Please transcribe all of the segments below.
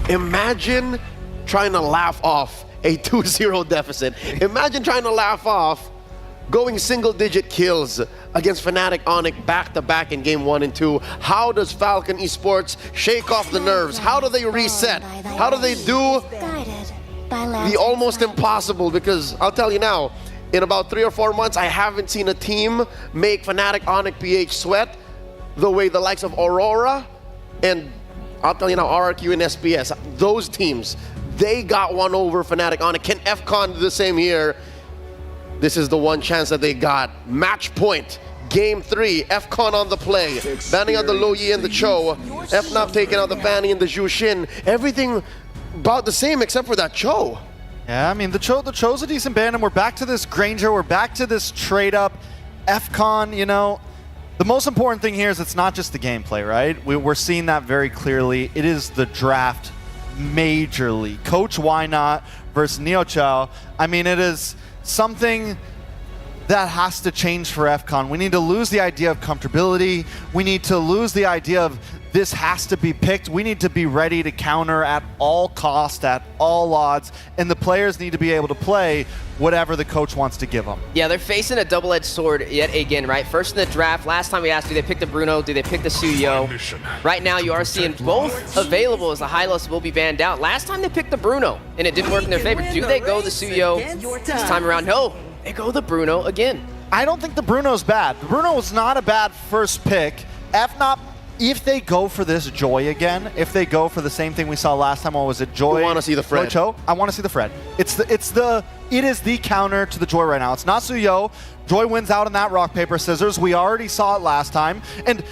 Imagine trying to laugh off a 2-0 deficit. Imagine trying to laugh off going single-digit kills against Fnatic Onyx back-to-back in Game 1 and 2. How does Falcon Esports shake off the nerves? How do they reset? How do they do the almost impossible? Because I'll tell you now, in about 3 or 4 months, I haven't seen a team make Fnatic Onyx PH sweat the way the likes of Aurora and I'll tell you now, RRQ and SPS, those teams, they got one over Fnatic Onyx. Can FCON do the same here? This is the one chance that they got. Match point, Game 3, FCON on the play. Banning out the Lo Yi and the Cho. FNOP taking out the Fanny and the Zhu Xin. Everything about the same except for that Cho. Yeah, I mean, the Cho's a decent band, and we're back to this Granger, we're back to this trade-up. FCON, you know, the most important thing here is it's not just the gameplay, right? We're seeing that very clearly. It is the draft majorly. Coach Why Not versus Neo Chao. I mean, it is something that has to change for FCON. We need to lose the idea of comfortability. We need to lose the idea of this has to be picked. We need to be ready to counter at all cost, at all odds, and the players need to be able to play whatever the coach wants to give them. Yeah, they're facing a double-edged sword yet again, right? First in the draft, last time we asked, do they pick the Bruno, do they pick the Suyo? Right now, you are seeing both available as the Hylos will be banned out. Last time they picked the Bruno, and it didn't work in their favor. Do they go the Suyo this time around? No, they go the Bruno again. I don't think the Bruno's bad. The Bruno was not a bad first pick. FNOP, if they go for this Joy again, if they go for the same thing we saw last time, what was it, Joy? I want to see the Fred. Cho? I want to see the Fred. It is the counter to the Joy right now. It's not Suyo. Joy wins out in that rock, paper, scissors. We already saw it last time. And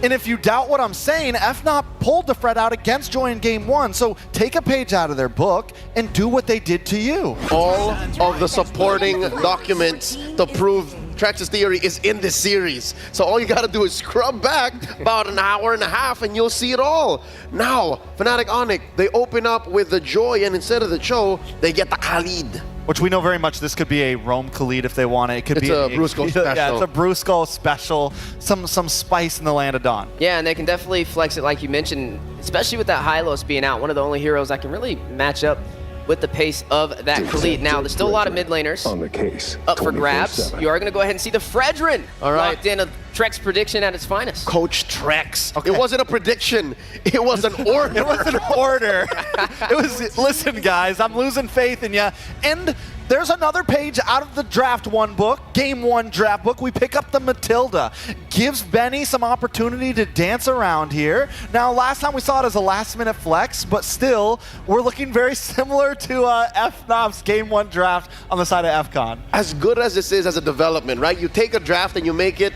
if you doubt what I'm saying, FNOP pulled the Fred out against Joy in Game 1. So take a page out of their book and do what they did to you. All of the supporting documents to prove Trex's theory is in this series. So all you gotta do is scrub back about an hour and a half and you'll see it all. Now, Fnatic Onyx, they open up with the Joy and instead of the Cho, they get the Khalid. Which we know very much this could be a Roam Khalid if they want it. It could be a Brusco special. Yeah, it's a Brusco special. Some spice in the land of Dawn. Yeah, and they can definitely flex it like you mentioned, especially with that Hylos being out. One of the only heroes that can really match up with the pace of that Khalid. Now, there's still a lot of mid laners on the case, up for grabs. You are going to go ahead and see the Fredrin locked in, a Trex prediction at its finest. Coach Trex. Okay. It wasn't a prediction. It was an order. It was an order. It was, listen, guys, I'm losing faith in you. And there's another page out of the Draft 1 book, Game 1 draft book. We pick up the Matilda. Gives Benny some opportunity to dance around here. Now, last time we saw it as a last-minute flex, but still, we're looking very similar to FNOP's Game 1 draft on the side of FCON. As good as this is as a development, right? You take a draft and you make it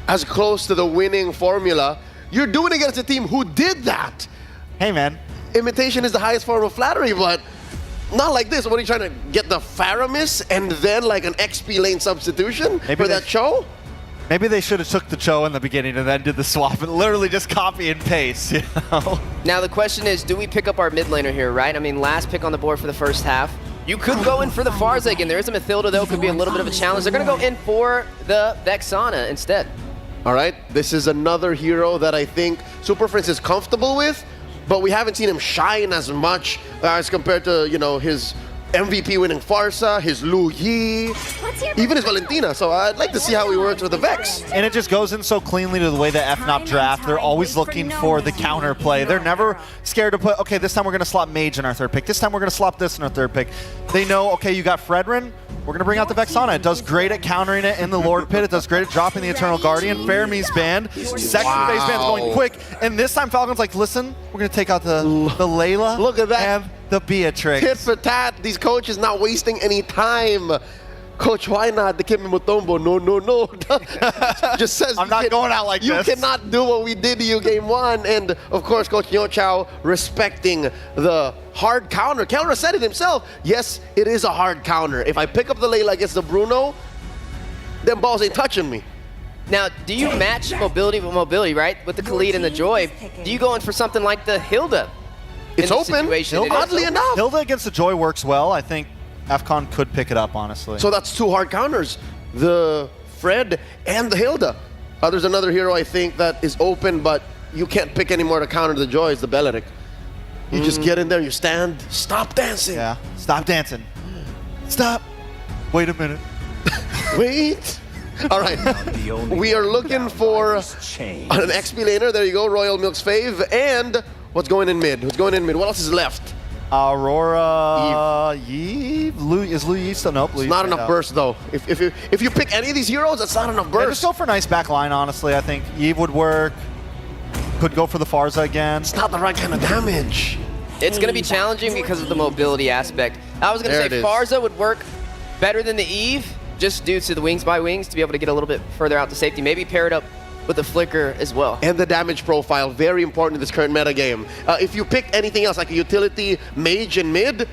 as close to the winning formula. You're doing it against a team who did that. Hey, man. Imitation is the highest form of flattery, but not like this. What are you trying to get the Faramis and then like an XP lane substitution for that Cho? Maybe they should have took the Cho in the beginning and then did the swap and literally just copy and paste, you know? Now the question is, do we pick up our mid laner here, right? I mean, last pick on the board for the first half. You could go in for the Farza again. There is a Mathilda though, could be a little bit of a challenge. They're gonna go in for the Vexana instead. All right, this is another hero that I think Super Prince is comfortable with, but we haven't seen him shine as much as compared to, you know, his MVP winning Farsa, his Lu Yi, even his Valentina. So I'd like to see how he works with the Vex. And it just goes in so cleanly to the way that FNOP draft. They're always looking for the counter play. They're never scared to put, okay, this time we're going to slot Mage in our third pick. This time we're going to slot this in our third pick. They know, okay, you got Fredrin. We're going to bring out the Vexana. It does great at countering it in the Lord Pit. It does great at dropping the Eternal Guardian. Fairme's banned. Second phase band's going quick. And this time Falcon's like, listen, we're going to take out the Layla. Look at that. And the Beatrix. Tit for tat. These coaches not wasting any time. Coach, why not? The Kimi Mutombo, no. Just says I'm not going out like you this. You cannot do what we did to you Game 1. And of course, Coach Neo Chao respecting the hard counter. Counter said it himself. Yes, it is a hard counter. If I pick up the Layla against the Bruno, them balls ain't touching me. Now, do you match mobility with mobility, right? With the Khalid and the Joy, do you go in for something like the Hilda? It's open, oddly enough. Hilda against the Joy works well. I think FCON could pick it up, honestly. So that's two hard counters, the Fred and the Hilda. There's another hero I think that is open, but you can't pick anymore to counter the Joy, is the Beleric. You just get in there, you stand, stop dancing. Yeah. Stop dancing. Stop. Wait a minute. Wait. All right. We are looking for an XP laner. There you go, Royal Milk's fave. And what's going in mid? What's going in mid? What else is left? Aurora, Yves. Is Lou Yves still? Nope. It's not enough burst though. If you pick any of these heroes, that's not enough Yeah, burst. just go for a nice back line, honestly. I think Yves would work. Could go for the Farza again. It's not the right kind of damage. It's going to be challenging because of the mobility aspect. I was going to say Farza would work better than the Eve, just due to the wings by wings to be able to get a little bit further out to safety. Maybe pair it up with the Flicker as well. And the damage profile, very important in this current meta game. If you picked anything else, like a utility, mage, and mid,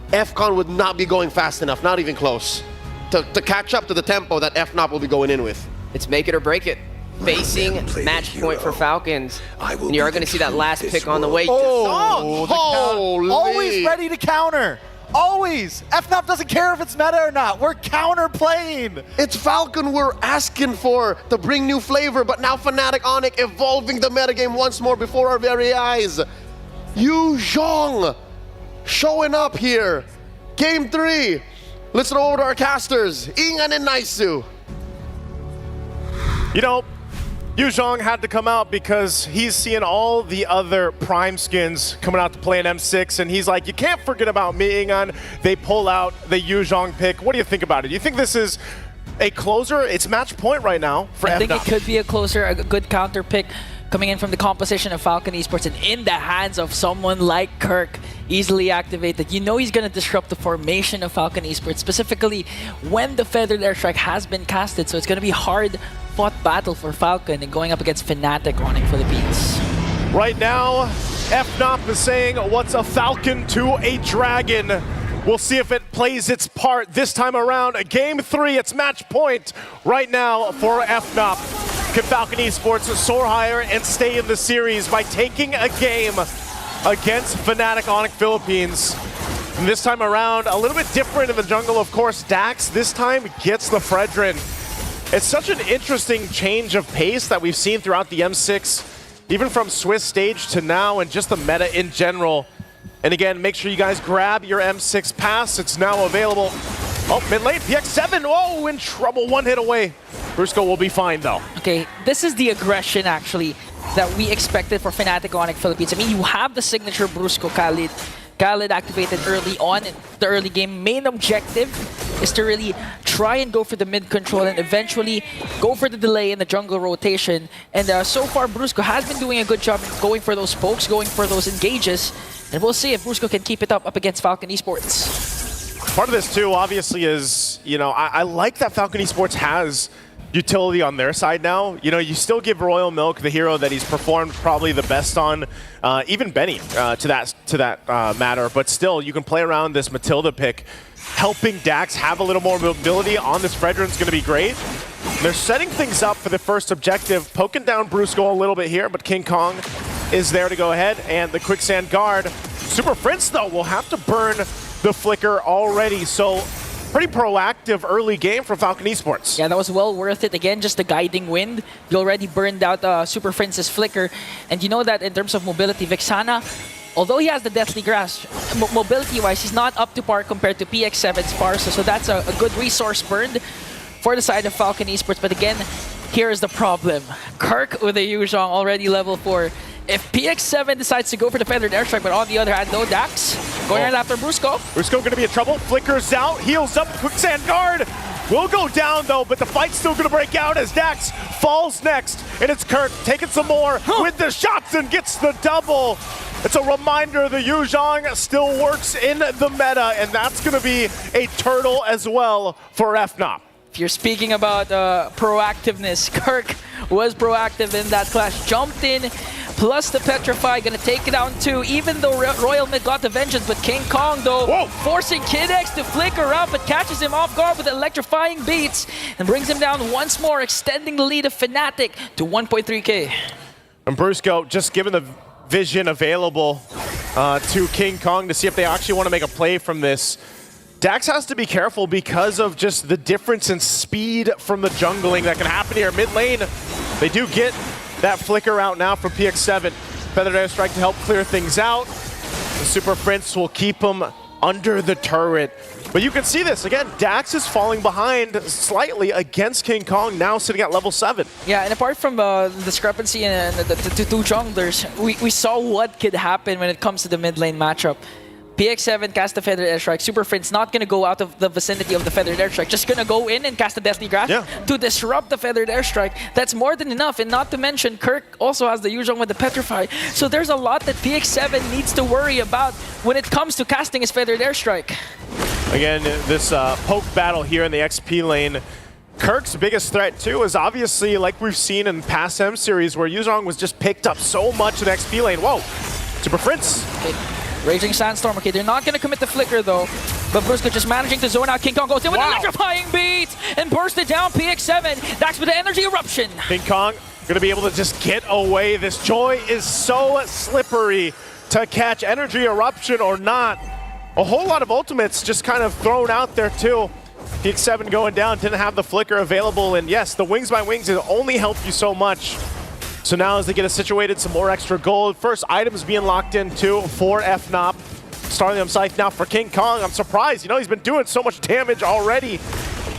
FCON would not be going fast enough, not even close, to catch up to the tempo that FNOP will be going in with. It's make it or break it. Facing match point for Falcons. And you are going to see that last pick on the way. Oh, Holy. Always ready to counter. Always. FNOP doesn't care if it's meta or not. We're counter playing. It's Falcon we're asking for to bring new flavor, but now Fnatic Onic evolving the metagame once more before our very eyes. Yu Zhong showing up here. Game 3. Listen over to our casters, Ingan and Naisu. You know, Yu Zhong had to come out because he's seeing all the other Prime skins coming out to play in M6, and he's like, you can't forget about me, Ingan. They pull out the Yu Zhong pick. What do you think about it? Do you think this is a closer? It's match point right now for FNOP. I think it could be a closer, a good counter pick coming in from the composition of Falcon Esports and in the hands of someone like Kirk, easily activated. You know he's going to disrupt the formation of Falcon Esports, specifically when the Feathered Airstrike has been casted. So it's going to be hard-fought battle for Falcon and going up against Fnatic Onic Philippines. Right now, FNOP is saying, what's a Falcon to a Dragon? We'll see if it plays its part this time around. Game 3, it's match point right now for FNOP. Can Falcon Esports soar higher and stay in the series by taking a game against Fnatic Onic Philippines? And this time around, a little bit different in the jungle, of course. Dax this time gets the Fredrin. It's such an interesting change of pace that we've seen throughout the M6, even from Swiss stage to now, and just the meta in general. And again, make sure you guys grab your M6 pass. It's now available. Oh, mid lane, PX7, oh, in trouble, one hit away. Brusco will be fine though. Okay, this is the aggression actually that we expected for Fnatic Onic Philippines. I mean, you have the signature Brusco Khalid. Khalid activated early on in the early game. Main objective is to really try and go for the mid control and eventually go for the delay in the jungle rotation. And so far, Brusco has been doing a good job going for those pokes, going for those engages. And we'll see if Brusco can keep it up against Falcon Esports. Part of this too, obviously, is, you know, I like that Falcon Esports has utility on their side now. You know, you still give Royal Milk the hero that he's performed probably the best on, even Benny to that matter, but still you can play around this Matilda pick. Helping Dax have a little more mobility on this Fredrin is going to be great. They're setting things up for the first objective, poking down Brusco a little bit here, but King Kong is there to go ahead, and the Quicksand Guard. Super Prince though will have to burn the Flicker already, so pretty proactive early game from Falcon Esports. Yeah, that was well worth it. Again, just the guiding wind. You already burned out Super Prince's Flicker. And you know that in terms of mobility, Vexana, although he has the Deathly Grasp, mobility-wise, he's not up to par compared to PX7's Sparsa. So that's a good resource burned for the side of Falcon Esports. But again, here's the problem. Kirk with a Yu Zhong already level 4. If PX7 decides to go for the Feathered Airstrike, but on the other hand, no Dax, going right after Brusco. Brusco going to be in trouble. Flickers out, heals up, Quicksand Guard will go down though, but the fight's still going to break out as Dax falls next. And it's Kirk taking some more with the shots and gets the double. It's a reminder the Yu Zhong still works in the meta, and that's going to be a turtle as well for FNOP. If you're speaking about proactiveness, Kirk was proactive in that clash. Jumped in, plus the Petrify, gonna take it down too, even though Royal Mid got the vengeance. But King Kong though, forcing Kid X to flicker out, but catches him off guard with electrifying beats and brings him down once more, extending the lead of Fnatic to 1.3k. And Brusco just given the vision available to King Kong to see if they actually want to make a play from this. Dax has to be careful because of just the difference in speed from the jungling that can happen here. Mid lane, they do get that flicker out now from PX7. Feathered Airstrike to help clear things out. The Super Prince will keep him under the turret. But you can see this, again, Dax is falling behind slightly against King Kong, now sitting at level 7. Yeah, and apart from the discrepancy in the two junglers, we saw what could happen when it comes to the mid lane matchup. PX7 cast the Feathered Airstrike. Super Prince not going to go out of the vicinity of the Feathered Airstrike. Just going to go in and cast the Deathly Grasp to disrupt the Feathered Airstrike. That's more than enough. And not to mention, Kirk also has the usual with the Petrify. So there's a lot that PX7 needs to worry about when it comes to casting his Feathered Airstrike. Again, this poke battle here in the XP lane. Kirk's biggest threat, too, is obviously, like we've seen in past M series, where Yuzong was just picked up so much in the XP lane. Whoa! Super Prince. Okay. Raging Sandstorm. Okay, they're not going to commit the Flicker, though. But Brusco just managing to zone out. King Kong goes in with an electrifying beat and burst it down. PX7. Dax with the Energy Eruption. King Kong going to be able to just get away. This Joy is so slippery to catch. Energy Eruption or not. A whole lot of ultimates just kind of thrown out there, too. PX7 going down, didn't have the Flicker available. And yes, the Wings by Wings has only helped you so much. So now as they get us situated, some more extra gold. First items being locked in too for FNOP. Starlium Scythe now for King Kong. I'm surprised, you know, he's been doing so much damage already.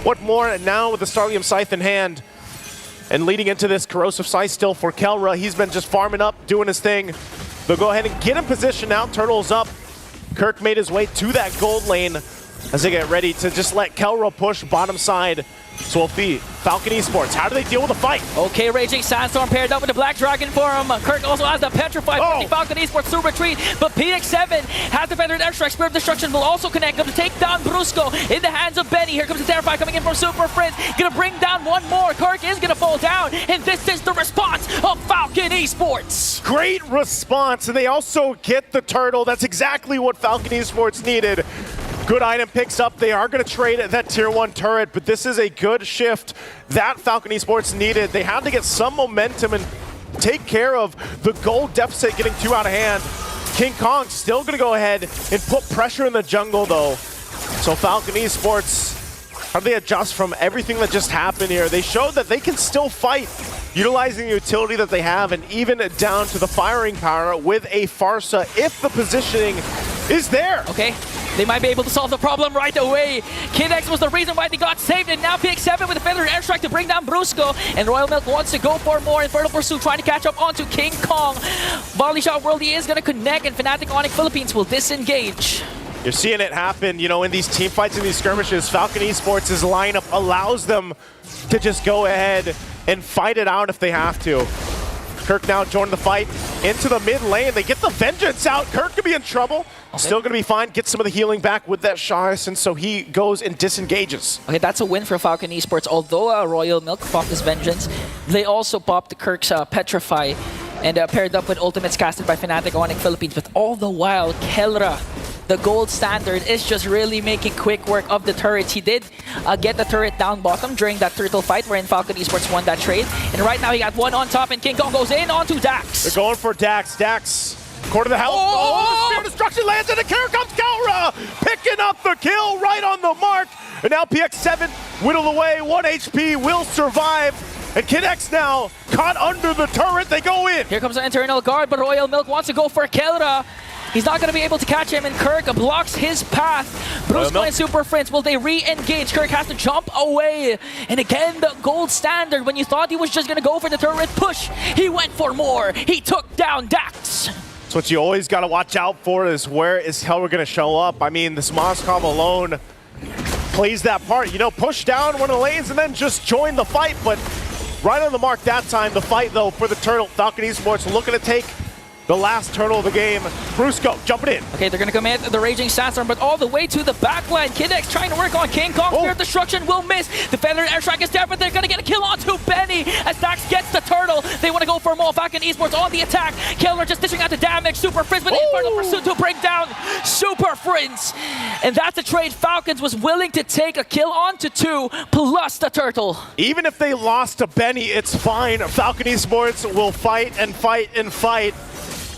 What more? And now with the Starlium Scythe in hand and leading into this Corrosive Scythe still for Kelra. He's been just farming up, doing his thing. They'll go ahead and get in position now. Turtle's up. Kirk made his way to that gold lane as they get ready to just let Kelra push bottom side. So we'll see Falcon Esports. How do they deal with the fight? Okay, Raging Sandstorm paired up with the Black Dragon for him. Kirk also has the Petrify. Falcon Esports to retreat, but PX7 has the Feathered Airstrike. Spirit of Destruction will also connect him to take down Brusco in the hands of Benny. Here comes the Terrify coming in from Super Prince. Gonna bring down one more. Kirk is gonna fall down, and this is the response of Falcon Esports. Great response, and they also get the turtle. That's exactly what Falcon Esports needed. Good item picks up. They are going to trade that tier 1 turret, but this is a good shift that Falcon Esports needed. They had to get some momentum and take care of the gold deficit getting too out of hand. King Kong still going to go ahead and put pressure in the jungle, though. So Falcon Esports, how do they adjust from everything that just happened here? They showed that they can still fight, utilizing the utility that they have, and even down to the firing power with a Farsa if the positioning is there. Okay. They might be able to solve the problem right away. Kid X was the reason why they got saved, and now PX7 with a Feathered Airstrike to bring down Brusco. And Royal Milk wants to go for more. Infernal Pursuit trying to catch up onto King Kong. Volley Shot Worldy is going to connect, and Fnatic Onyx Philippines will disengage. You're seeing it happen, you know, in these team fights, in these skirmishes. Falcon Esports' lineup allows them to just go ahead and fight it out if they have to. Kirk now joined the fight into the mid lane. They get the Vengeance out. Kirk could be in trouble. Okay. Still going to be fine. Get some of the healing back with that Shires, and so he goes and disengages. Okay, that's a win for Falcon Esports. Although Royal Milk popped his Vengeance, they also popped Kirk's Petrify and paired up with ultimates casted by Fnatic Onyx Philippines. But all the while, Kelra, the gold standard, is just really making quick work of the turrets. He did get the turret down bottom during that turtle fight wherein Falcon Esports won that trade. And right now he got one on top, and King Kong goes in onto Dax. They're going for Dax. Dax, quarter of the health. Oh, the Spear of Destruction lands, and here comes Kelra, picking up the kill right on the mark. And now PX7 whittled away. 1 HP will survive. And Kid X now caught under the turret. They go in. Here comes the internal guard, but Royal Milk wants to go for Kelra. He's not going to be able to catch him, and Kirk blocks his path. Brusco and Super Prince, will they re-engage? Kirk has to jump away. And again, the gold standard. When you thought he was just going to go for the turret push, he went for more. He took down Dax. So what you always got to watch out for is where is Kelra going to show up. I mean, this Moscow alone plays that part. You know, push down one of the lanes and then just join the fight. But right on the mark that time, the fight, though, for the turtle. Falcon Esports looking to take the last turtle of the game. Brusco jumping in. Okay, they're going to commit the Raging Sandstorm, but all the way to the backline. Kid X trying to work on King Kong. Spirit of Destruction will miss. The Feathered Airstrike is there, but they're going to get a kill onto Benny as Dax gets the turtle. They want to go for more. Falcon Esports on the attack. Killer just dishing out the damage. Super Prince with the Infernal Pursuit to bring down Super Prince. And that's a trade Falcons was willing to take a kill onto 2 plus the turtle. Even if they lost to Benny, it's fine. Falcon Esports will fight and fight and fight.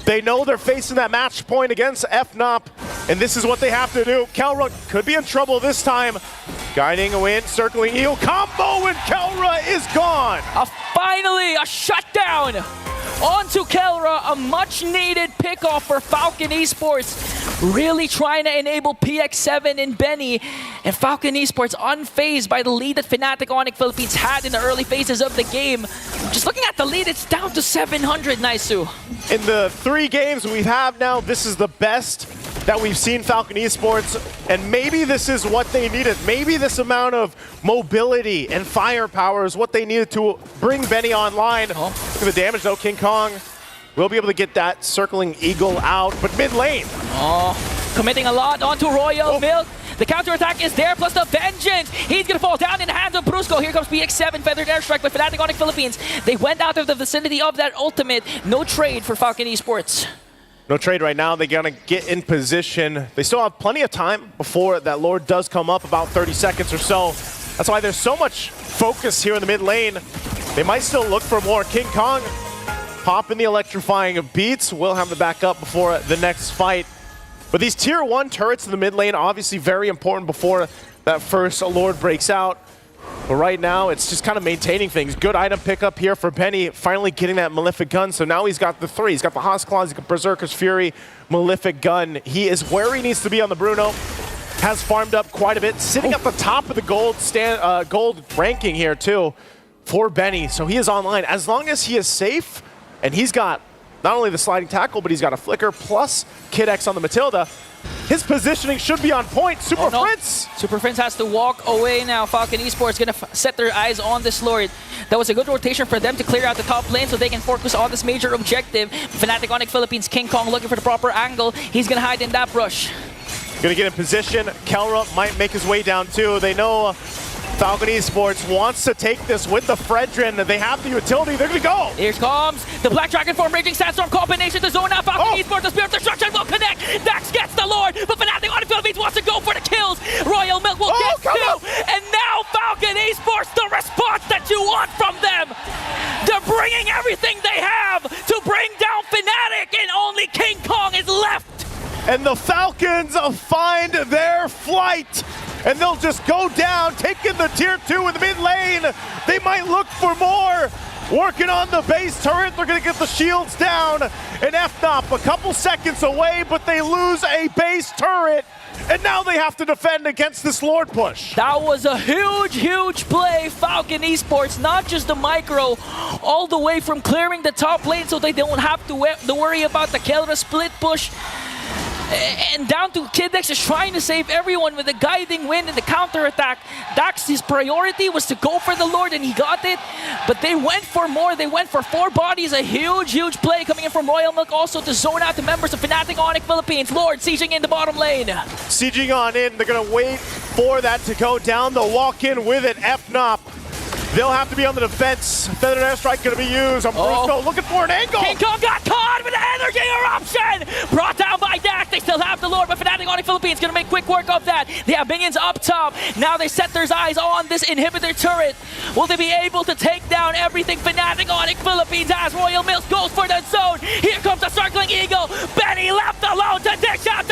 They know they're facing that match point against FNOP, and this is what they have to do. Kelra could be in trouble this time. Guiding a win, circling heel combo, and Kelra is gone. Finally, a shutdown onto Kelra, a much-needed pickoff for Falcon Esports. Really trying to enable PX7 and Benny. And Falcon Esports unfazed by the lead that Fnatic Onyx Philippines had in the early phases of the game. Just looking at the lead, it's down to 700, Naisu. In the 3 games we have now, this is the best that we've seen Falcon Esports, and maybe this is what they needed. Maybe this amount of mobility and firepower is what they needed to bring Benny online. Look at the damage though, King Kong will be able to get that circling eagle out, but mid lane. Committing a lot onto Royal Milk. The counterattack is there, plus the vengeance. He's going to fall down in the hands of Brusco. Here comes PX7, feathered airstrike by Fnatic Onyx Philippines. They went out of the vicinity of that ultimate. No trade for Falcon Esports. No trade right now. They're going to get in position. They still have plenty of time before that Lord does come up, about 30 seconds or so. That's why there's so much focus here in the mid lane. They might still look for more. King Kong popping the electrifying beats. Will have the backup before the next fight. But these tier 1 turrets in the mid lane, obviously very important before that first Lord breaks out. But right now, it's just kind of maintaining things. Good item pickup here for Benny, finally getting that Malefic Gun. So now he's got the 3. He's got the Haas Claws, he's got Berserker's Fury, Malefic Gun. He is where he needs to be on the Bruno. Has farmed up quite a bit, sitting at the top of the gold ranking here too for Benny. So he is online. As long as he is safe, and he's got not only the sliding tackle, but he's got a flicker plus Kid X on the Matilda. His positioning should be on point. Super Fritz! Super Fritz has to walk away now. Falcon Esports going to set their eyes on this Lord. That was a good rotation for them to clear out the top lane so they can focus on this major objective. Fnatic Onyx Philippines, King Kong looking for the proper angle. He's going to hide in that brush. Gonna get in position. Kelra might make his way down too. They know Falcon Esports wants to take this with the Fredrin. They have the utility. They're gonna go. Here comes the Black Dragon form, Raging Sandstorm combination to zone out. Falcon Esports, the Spirit of Destruction will connect. Dax gets the Lord, but Fnatic Onyx Philippines wants to go for the kills. Royal Milk will get 2. And now Falcon Esports, the response that you want from them. They're bringing everything they have to bring down Fnatic, and only King Kong is left. And the Falcons find their flight. And they'll just go down, taking the tier 2 in the mid lane. They might look for more. Working on the base turret, they're gonna get the shields down. And FNOP a couple seconds away, but they lose a base turret. And now they have to defend against this Lord push. That was a huge, huge play. Falcon Esports, not just the micro, all the way from clearing the top lane so they don't have to worry about the Kelra split push. And down to Kid X is trying to save everyone with the guiding wind and the counterattack. Dax, his priority was to go for the Lord, and he got it. But they went for more. They went for 4 bodies. A huge, huge play coming in from Royal Milk, also to zone out the members of Fnatic Onyx Philippines. Lord sieging in the bottom lane. Sieging on in. They're going to wait for that to go down. They'll walk in with it. FNOP. They'll have to be on the defense. Feathered airstrike going to be used. Brusco looking for an angle. King Kong got caught with an energy eruption. Brought down by Dax. They still have the Lord, but Fnatic Onyx Philippines going to make quick work of that. They have minions up top. Now they set their eyes on this inhibitor turret. Will they be able to take down everything Fnatic Onyx Philippines has? Royal Milk goes for the zone. Here comes the circling eagle. Benny left alone to dish out